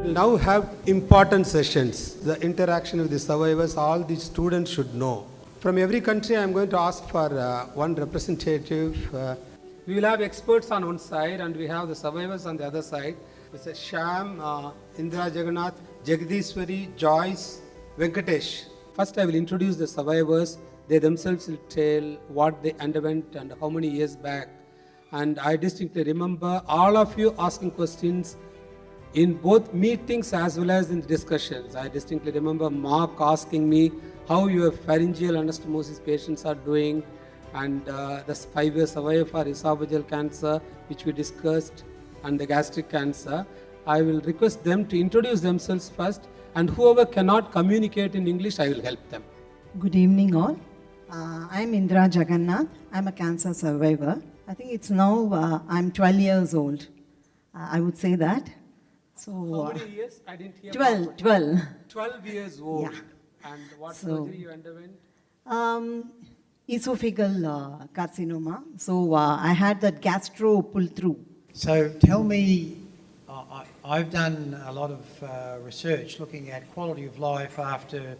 Now have important sessions. The interaction with the survivors, all the students should know. From every country, I am going to ask for one representative. We will have experts on one side and we have the survivors on the other side. Mr. Sham, Indra Jagannath, Jagdishwari, Joyce, Venkatesh. First, I will introduce the survivors. They themselves will tell what they underwent and how many years back. And I distinctly remember all of you asking questions in both meetings as well as in discussions. I distinctly remember Mark asking me how your pharyngeal anastomosis patients are doing, and the 5-year survival for esophageal cancer, which we discussed, and the gastric cancer. I will request them to introduce themselves first, and whoever cannot communicate in English, I will help them. Good evening all. I am Indra Jagannath. I am a cancer survivor. I think it's now, I'm 12 years old. I would say that. So, How many years? I didn't hear. 12. 12 years old. Yeah. And what surgery you underwent? Esophageal carcinoma. So I had that gastro pull through. So tell me, I've done a lot of research looking at quality of life after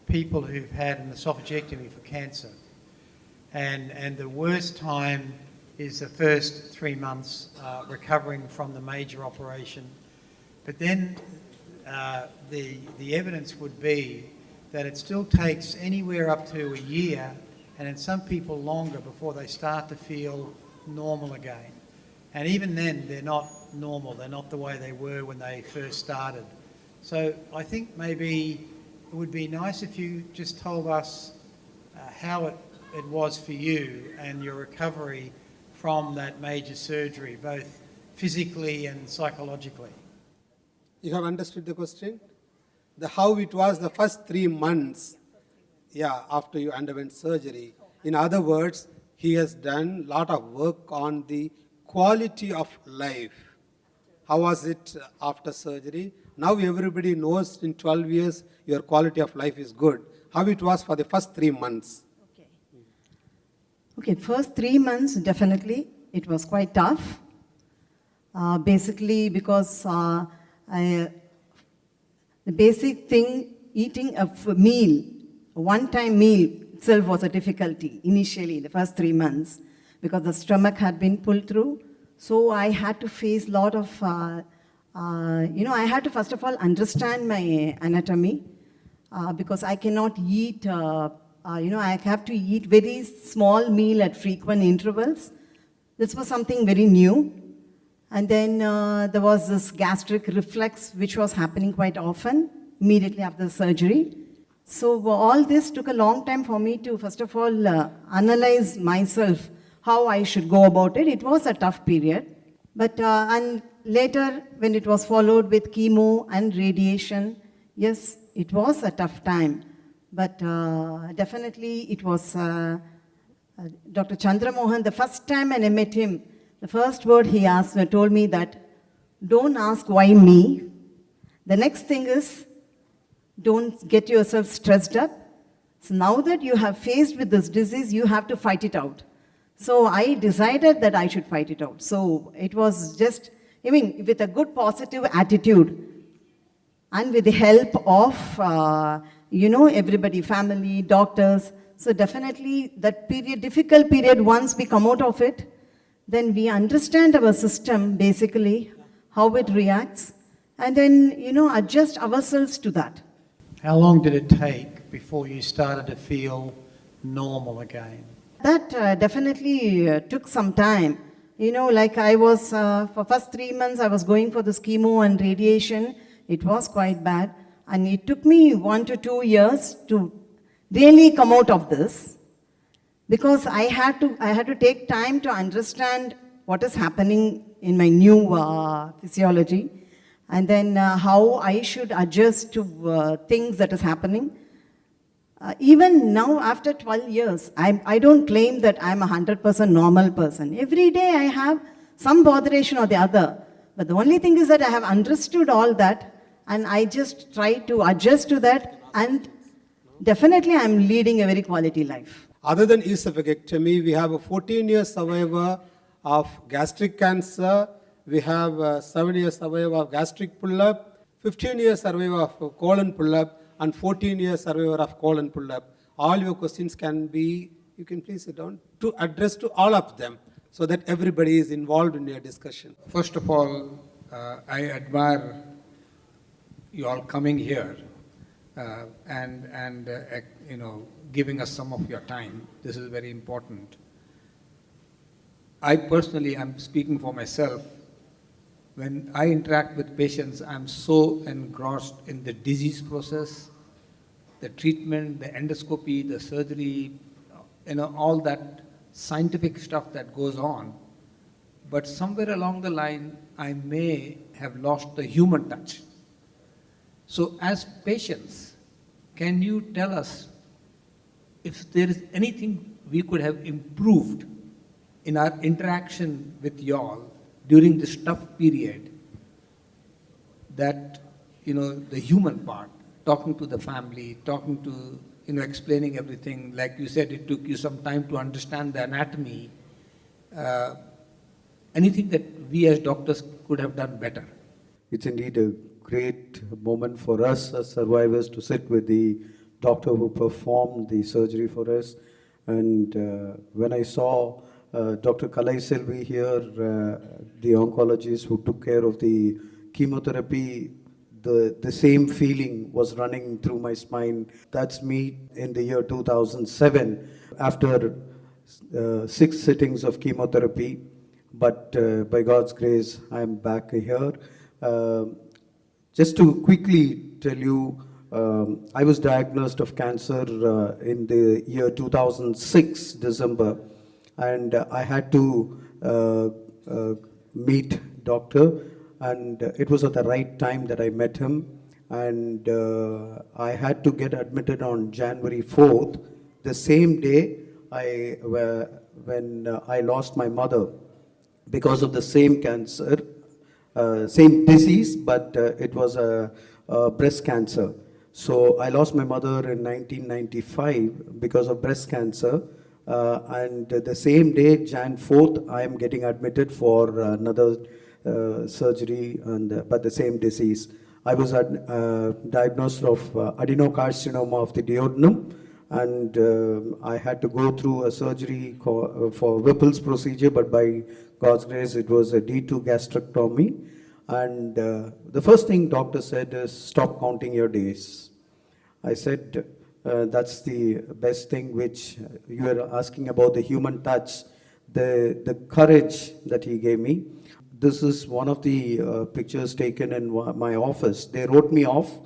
people who've had an esophagectomy for cancer. And the worst time is the first 3 months recovering from the major operation. But then the evidence would be that it still takes anywhere up to a year, and in some people longer, before they start to feel normal again. And even then, they're not normal. They're not the way they were when they first started. So I think maybe it would be nice if you just told us how it was for you and your recovery from that major surgery, both physically and psychologically. You have understood the question? How it was the first 3 months, after you underwent surgery. In other words, he has done a lot of work on the quality of life. How was it after surgery? Now everybody knows in 12 years your quality of life is good. How it was for the first 3 months? Okay, first 3 months, definitely, it was quite tough. Basically, because the basic thing, eating a meal, a one-time meal itself was a difficulty initially, the first 3 months, because the stomach had been pulled through. So I had to face a lot of, I had to first of all understand my anatomy, because I cannot eat, I have to eat very small meal at frequent intervals. This was something very new. And then there was this gastric reflux, which was happening quite often, immediately after the surgery. So all this took a long time for me to, first of all, analyze myself, how I should go about it. It was a tough period. But and later, when it was followed with chemo and radiation, yes, it was a tough time. But definitely it was Dr. Chandra Mohan, the first time when I met him, the first word he told me that, don't ask why me. The next thing is, don't get yourself stressed up. So now that you have faced with this disease, you have to fight it out. So I decided that I should fight it out. So it was just, with a good positive attitude and with the help of, everybody, family, doctors. So definitely that period, difficult period, once we come out of it, then we understand our system, basically, how it reacts, and then, adjust ourselves to that. How long did it take before you started to feel normal again? That definitely took some time. Like I was, for first 3 months, I was going for this chemo and radiation. It was quite bad. And it took me 1 to 2 years to really come out of this. Because I had to take time to understand what is happening in my new physiology, and then how I should adjust to things that is happening. Even now, after 12 years, I don't claim that I'm a 100% normal person. Every day I have some botheration or the other. But the only thing is that I have understood all that, and I just try to adjust to that, and definitely I'm leading a very quality life. Other than esophagectomy, we have a 14-year survivor of gastric cancer. We have a 7-year survivor of gastric pull-up. 15-year survivor of colon pull-up and 14-year survivor of colon pull-up. All your questions can be, you can please sit down, to address to all of them so that everybody is involved in your discussion. First of all, I admire you all coming here and giving us some of your time. This is very important. I personally, I'm speaking for myself. When I interact with patients, I'm so engrossed in the disease process, the treatment, the endoscopy, the surgery, all that scientific stuff that goes on. But somewhere along the line, I may have lost the human touch. So as patients, can you tell us if there is anything we could have improved in our interaction with y'all during this tough period, that, the human part, talking to the family, talking to, explaining everything. Like you said, it took you some time to understand the anatomy. Anything that we as doctors could have done better? It's indeed a great moment for us as survivors to sit with the doctor who performed the surgery for us. And when I saw Dr. Kalai Selvi here, the oncologist who took care of the chemotherapy, the same feeling was running through my spine. That's me in the year 2007, after 6 sittings of chemotherapy. But by God's grace, I am back here. Just to quickly tell you, I was diagnosed of cancer in the year 2006, December. And I had to meet doctor, and it was at the right time that I met him. And I had to get admitted on January 4th, the same day when I lost my mother because of the same cancer, same disease, but it was a breast cancer. So I lost my mother in 1995 because of breast cancer. And the same day, Jan 4th, I am getting admitted for another surgery, but the same disease. I was diagnosed of adenocarcinoma of the duodenum, and I had to go through a surgery for Whipple's procedure, but by God's grace, it was a D2 gastrectomy. And the first thing doctor said is, stop counting your days. I said, that's the best thing, which you are asking about, the human touch, the courage that he gave me. This is one of the pictures taken in my office. They wrote me off.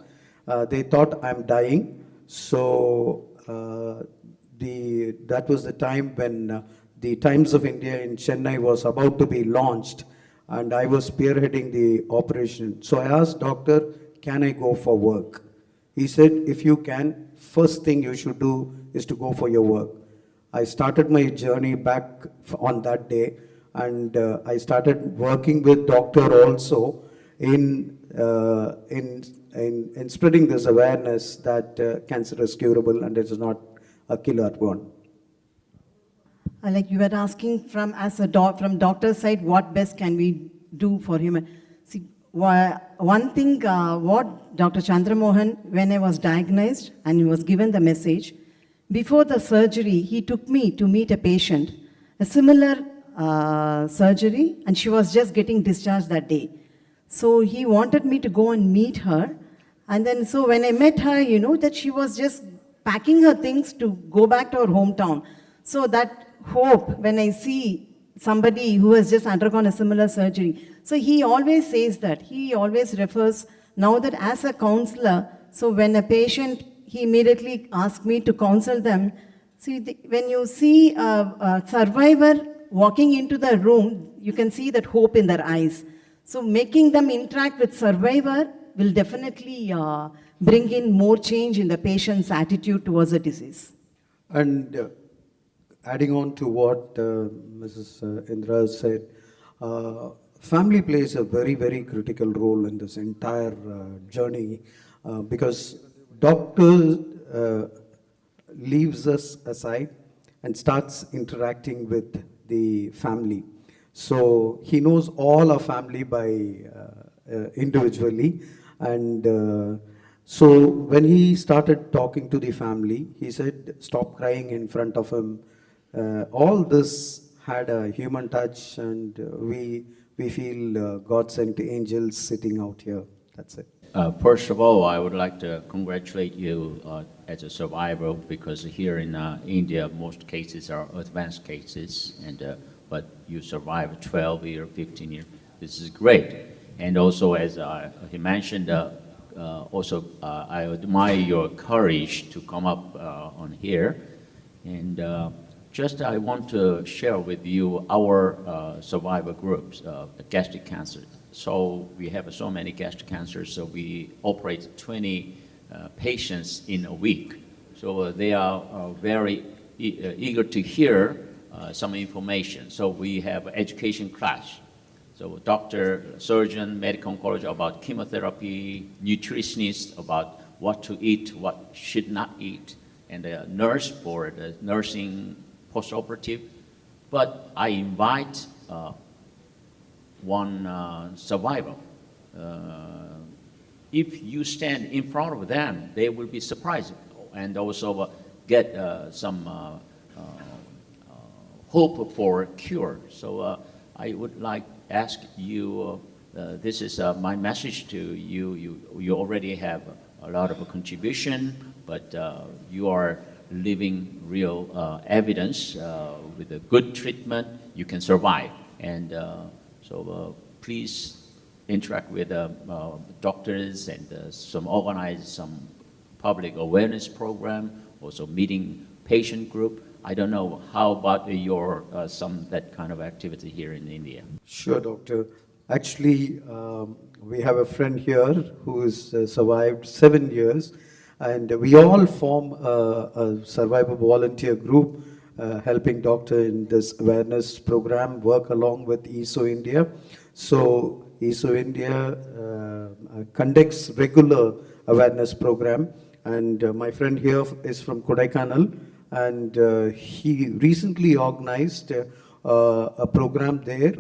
They thought I'm dying. So that was the time when the Times of India in Chennai was about to be launched, and I was spearheading the operation. So I asked doctor, can I go for work? He said, if you can, first thing you should do is to go for your work. I started my journey back on that day, and I started working with doctor also in spreading this awareness that cancer is curable and it is not a killer one. Like you were asking from doctor's side, what best can we do for human? See, one thing, what Dr. Chandramohan, when I was diagnosed and he was given the message, before the surgery, he took me to meet a patient, a similar surgery, and she was just getting discharged that day. So he wanted me to go and meet her. And then, so when I met her, that she was just packing her things to go back to her hometown. So that hope, when I see somebody who has just undergone a similar surgery. So he always says that. He always refers, now that as a counselor, so when a patient, he immediately asks me to counsel them. See, when you see a survivor walking into the room, you can see that hope in their eyes. So making them interact with survivor will definitely bring in more change in the patient's attitude towards the disease. And adding on to what Mrs. Indra said, family plays a very, very critical role in this entire journey because doctor leaves us aside and starts interacting with the family. So he knows all our family by individually, And so when he started talking to the family, he said, stop crying in front of him. All this had a human touch, and we feel God sent angels sitting out here. That's it. First of all, I would like to congratulate you as a survivor, because here in India, most cases are advanced cases, and but you survived 12 years, 15 years. This is great. And also, as he mentioned, also I admire your courage to come up on here. And just I want to share with you our survivor groups, the gastric cancer. So we have so many gastric cancers, so we operate 20 patients in a week. So they are very eager to hear some information. So we have education class. So doctor, surgeon, medical oncologist about chemotherapy, nutritionist about what to eat, what should not eat, and a nurse for the nursing postoperative. But I invite one survivor. If you stand in front of them, they will be surprised and also get some hope for a cure. So I would like to ask you, this is my message to you. You already have a lot of contribution, but you are living real evidence with a good treatment, you can survive. And so please interact with doctors and some organize some public awareness program, also meeting patient group. I don't know, how about your some that kind of activity here in India? Sure, doctor. Actually, we have a friend here who has survived 7 years, and we all form a survivor volunteer group helping doctor in this awareness program, work along with ESOINDIA. So ESOINDIA conducts regular awareness program, and my friend here is from Kodaikanal, and he recently organized a program there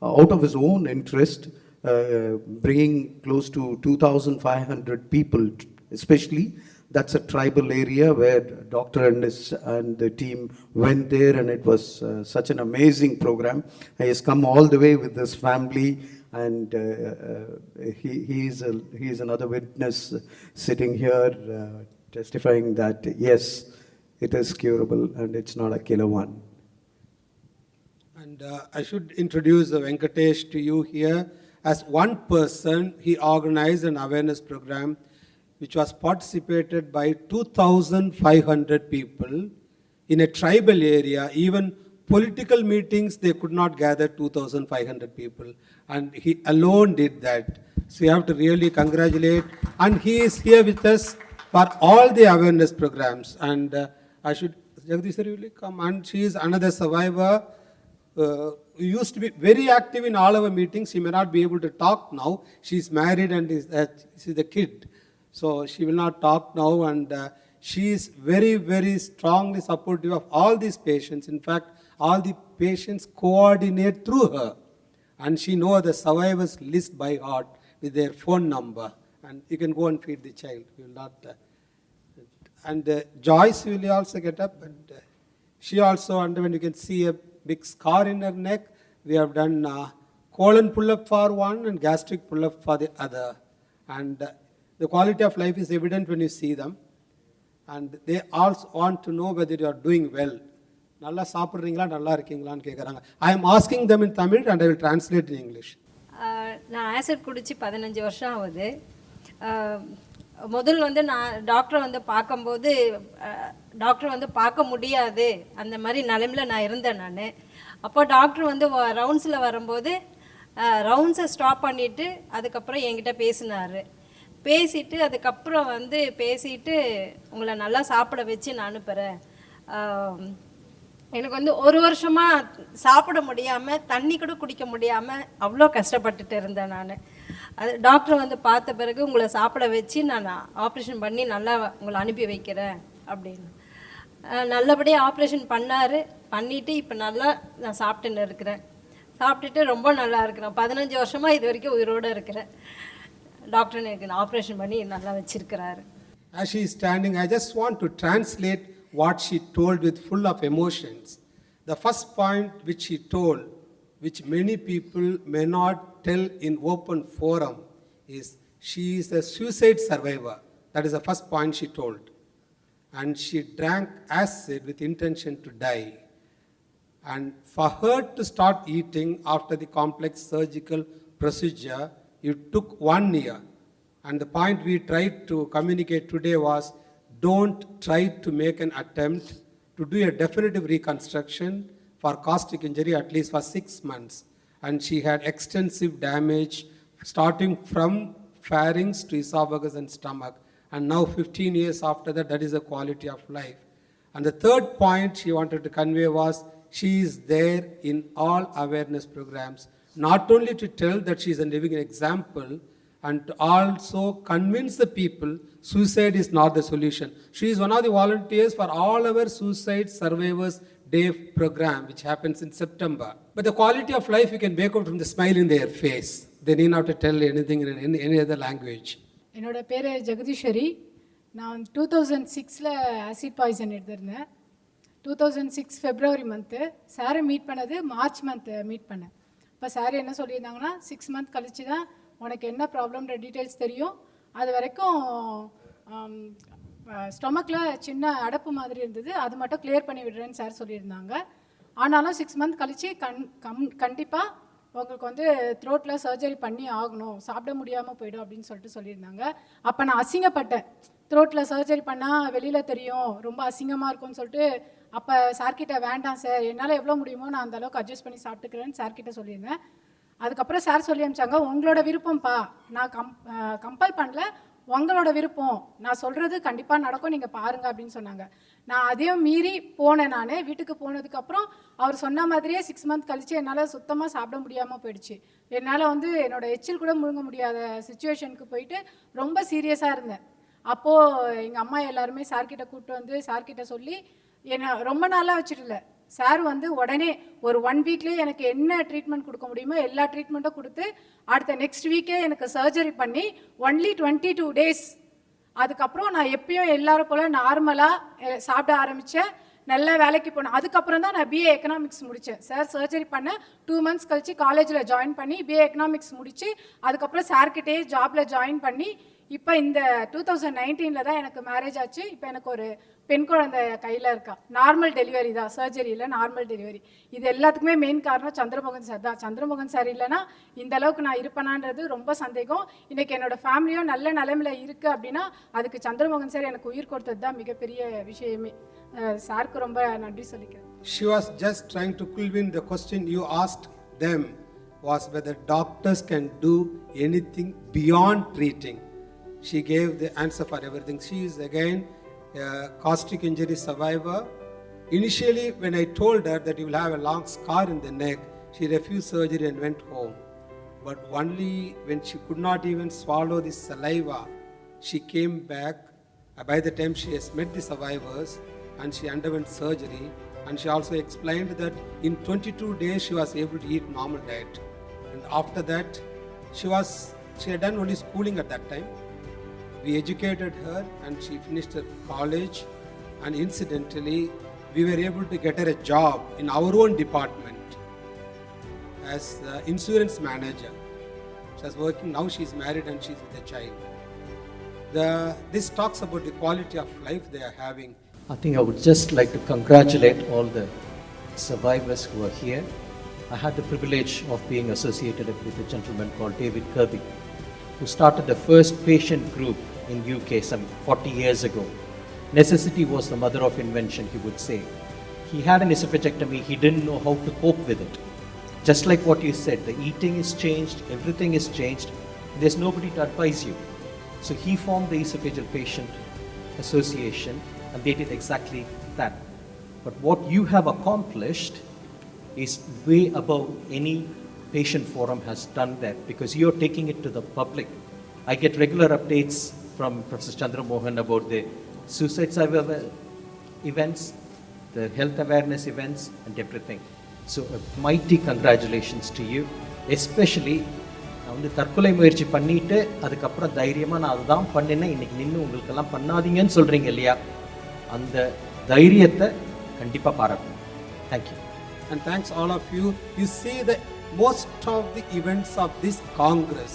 out of his own interest, bringing close to 2,500 people, especially. That's a tribal area where doctor and the team went there, and it was such an amazing program. He has come all the way with his family, and he is another witness sitting here testifying that yes, it is curable and it's not a killer one. And I should introduce Venkatesh to you here. As one person, he organized an awareness program which was participated by 2,500 people in a tribal area. Even political meetings, they could not gather 2,500 people. And he alone did that. So you have to really congratulate. And he is here with us for all the awareness programs. And I should, Jagdish sir, will come. And she is another survivor. Used to be very active in all our meetings. She may not be able to talk now. She's married and she's a kid. So she will not talk now, and she is very, very strongly supportive of all these patients. In fact, all the patients coordinate through her, and she knows the survivors list by heart with their phone number. And you can go and feed the child. You will not. And Joyce will also get up, and she also underwent. You can see a big scar in her neck. We have done colon pull-up for one and gastric pull-up for the other, and the quality of life is evident when you see them, and they also want to know whether you are doing well. Nalla சாப்பிடுறீங்களா நல்லா இருக்கீங்களான்னு கேக்குறாங்க. I am asking them in Tamil and I will translate in English. நான் acid குடிச்சு 15 வருஷம் ஆகுது. முதல்ல வந்து நான் டாக்டரை வந்து பார்க்கும்போது டாக்டர் வந்து பார்க்க முடியாது அந்த மாதிரி நிலைமையில் நான் இருந்தேன். நான் அப்போ டாக்டர் வந்து ரவுண்ட்ஸில் வரும்போது ரவுண்ட்ஸை ஸ்டாப் பண்ணிவிட்டு அதுக்கப்புறம் என்கிட்ட பேசினார். பேசிட்டு அதுக்கப்புறம் வந்து பேசிட்டு உங்களை நல்லா சாப்பிட வச்சு நான் அனுப்புகிறேன். எனக்கு வந்து ஒரு வருஷமாக சாப்பிட முடியாமல் தண்ணி கூட குடிக்க முடியாமல் அவ்வளோ கஷ்டப்பட்டுட்டு இருந்தேன். நான் அது டாக்டர் வந்து பார்த்த பிறகு உங்களை சாப்பிட வச்சு நான் ஆப்ரேஷன் பண்ணி நல்லா உங்களை அனுப்பி வைக்கிறேன் அப்படின்னு நல்லபடியாக ஆப்ரேஷன் பண்ணார். பண்ணிவிட்டு இப்போ நல்லா நான் சாப்பிட்டுன்னு இருக்கிறேன். சாப்பிட்டுட்டு ரொம்ப நல்லா இருக்கிறேன். 15 வருஷமாக இது வரைக்கும் உயிரோடு இருக்கிறேன். டாக்டர் எனக்கு ஆப்ரேஷன் பண்ணி நல்லா வச்சிருக்கிறாரு. As she is standing, I just want to translate what she told with full of emotions. The first point which she told, which many people may not tell in open forum, is she is a suicide survivor. That is the first point she told. And she drank acid with intention to die. And for her to start eating after the complex surgical procedure, it took 1 year. And the point we tried to communicate today was, don't try to make an attempt to do a definitive reconstruction for gastric injury at least for 6 months. And she had extensive damage starting from pharynx to esophagus and stomach. And now 15 years after that, that is the quality of life. And the third point she wanted to convey was, she is there in all awareness programs, not only to tell that she is a living example, and to also convince the people suicide is not the solution. She is one of the volunteers for all our Suicide Survivors Day program, which happens in September. But the quality of life you can make out from the smile in their face. They need not to tell anything in any other language. என்னோட பேர் ஜெகதீஸ்வரி. நான் 2006 acid poison எடுத்திருந்தேன். 2006 February month சாரை meet பண்ணது March month meet பண்ணேன். இப்போ sir என்ன சொல்லியிருந்தாங்கன்னா 6 மந்த் கழிச்சு தான் உனக்கு என்ன ப்ராப்ளம்ன்ற டீட்டெயில்ஸ் தெரியும், அது வரைக்கும் ஸ்டொமக்கில் சின்ன அடப்பு மாதிரி இருந்தது, அது மட்டும் கிளியர் பண்ணி விடுறேன்னு சார் சொல்லியிருந்தாங்க. ஆனாலும் 6 மந்த் கழிச்சு கண்டிப்பாக உங்களுக்கு த்ரோட்டில் சர்ஜரி பண்ணி ஆகணும், சாப்பிட முடியாமல் போயிடும் அப்படின்னு சொல்லியிருந்தாங்க. அப்போ நான் அசிங்கப்பட்டேன். த்ரோட்டில் சர்ஜரி பண்ணால் வெளியில் தெரியும், ரொம்ப அசிங்கமாக இருக்கும்னு சொல்லிட்டு அப்போ சார்கிட்ட வேண்டாம் சார், என்னால் எவ்வளோ முடியுமோ நான் அந்தளவுக்கு அட்ஜஸ்ட் பண்ணி சாப்பிட்டுக்கிறேன்னு சார்கிட்ட சொல்லியிருந்தேன். அதுக்கப்புறம் சார் சொல்லி அனுப்பிச்சாங்க, உங்களோட விருப்பம்ப்பா, நான் கம்பல் பண்ணல, உங்களோட விருப்பம், நான் சொல்கிறது கண்டிப்பாக நடக்கும், நீங்கள் பாருங்கள் அப்படின்னு சொன்னாங்க. நான் அதையும் மீறி போனேன். நான் வீட்டுக்கு போனதுக்கப்புறம் அவர் சொன்ன மாதிரியே 6 மந்த் கழித்து என்னால் சுத்தமாக சாப்பிட முடியாமல் போயிடுச்சு. என்னால் என்னோடய எச்சில் கூட முழுங்க முடியாத சுச்சுவேஷனுக்கு போயிட்டு ரொம்ப சீரியஸாக இருந்தேன். அப்போது எங்கள் அம்மா எல்லாருமே சார்கிட்ட கூப்பிட்டு சார்கிட்ட சொல்லி என்னை ரொம்ப நாளாக வச்சுட்டுல சார் உடனே ஒரு 1 வீக்லேயே எனக்கு என்ன ட்ரீட்மெண்ட் கொடுக்க முடியுமோ எல்லா ட்ரீட்மெண்ட்டும் கொடுத்து அடுத்த நெக்ஸ்ட் வீக்கே எனக்கு சர்ஜரி பண்ணி ஒன்லி 22 டேஸ். அதுக்கப்புறம் நான் எப்பயும் எல்லாரும் போல் நார்மலாக சாப்பிட ஆரம்பித்தேன், நல்ல வேலைக்கு போனேன். அதுக்கப்புறம் தான் நான் பிஏ எக்கனாமிக்ஸ் முடித்தேன். சார் சர்ஜரி பண்ண 2 மந்த்ஸ் கழித்து காலேஜில் ஜாயின் பண்ணி பிஏ எக்கனாமிக்ஸ் முடித்து அதுக்கப்புறம் சார்கிட்டே ஜாபில் ஜாயின் பண்ணி இப்போ இந்த 2019 தான் எனக்கு மேரேஜ் ஆச்சு. இப்போ எனக்கு ஒரு பெண் குழந்தை கையில் இருக்கா. நார்மல் டெலிவரி தான், சர்ஜரி இல்லை, நார்மல் டெலிவரி. இது எல்லாத்துக்குமே மெயின் காரணம் சந்திரமோகன் சார் தான். சந்திரமோகன் சார் இல்லைன்னா இந்த அளவுக்கு நான் இருப்பேனான்றது ரொம்ப சந்தேகம். இன்றைக்கி என்னோடய ஃபேமிலியும் நல்ல நிலைமையில் இருக்குது அப்படின்னா அதுக்கு சந்திரமோகன் சார் எனக்கு உயிர் கொடுத்தது தான் மிகப்பெரிய விஷயமே. சாருக்கு ரொம்ப நன்றி சொல்லிக்கிறேன். She was just trying to fulfill the question you asked them, was whether doctors can do anything beyond treating. She gave the answer for everything. She is again a gastric injury survivor. Initially, when I told her that you will have a long scar in the neck, she refused surgery and went home. But only when she could not even swallow the saliva, she came back. By the time she has met the survivors and she underwent surgery, and she also explained that in 22 days she was able to eat normal diet. And after that, she had done only schooling at that time. We educated her and she finished her college, and incidentally we were able to get her a job in our own department as the insurance manager. She was working, now she is married and she is with a child. This talks about the quality of life they are having. I think I would just like to congratulate all the survivors who are here. I had the privilege of being associated with a gentleman called David Kirby, who started the first patient group in UK some 40 years ago. Necessity was the mother of invention, he would say. He had an esophagectomy, he didn't know how to cope with it. Just like what you said, the eating is changed, everything is changed, there's nobody to advise you. So he formed the Esophageal Patient Association, and they did exactly that. But what you have accomplished is way above any patient forum has done that, because you're taking it to the public. I get regular updates from Professor Chandra Mohan about the suicide survivor events, the health awareness events and everything. So a mighty congratulations to you, especially நான் வந்து தற்கொலை முயற்சி பண்ணிட்டு அதுக்கப்புறம் தைரியமாக நான் அதுதான் பண்ணினேன், இன்னைக்கு நின்று உங்களுக்கெல்லாம் பண்ணாதீங்கன்னு சொல்கிறீங்க இல்லையா, அந்த தைரியத்தை கண்டிப்பாக பாராட்டணும். Thank you. And thanks all of you. You see the most of the events of this Congress,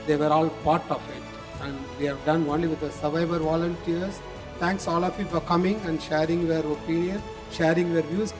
they were all part of it. And we have done only with the survivor volunteers. Thanks all of you for coming and sharing your opinion, sharing your views.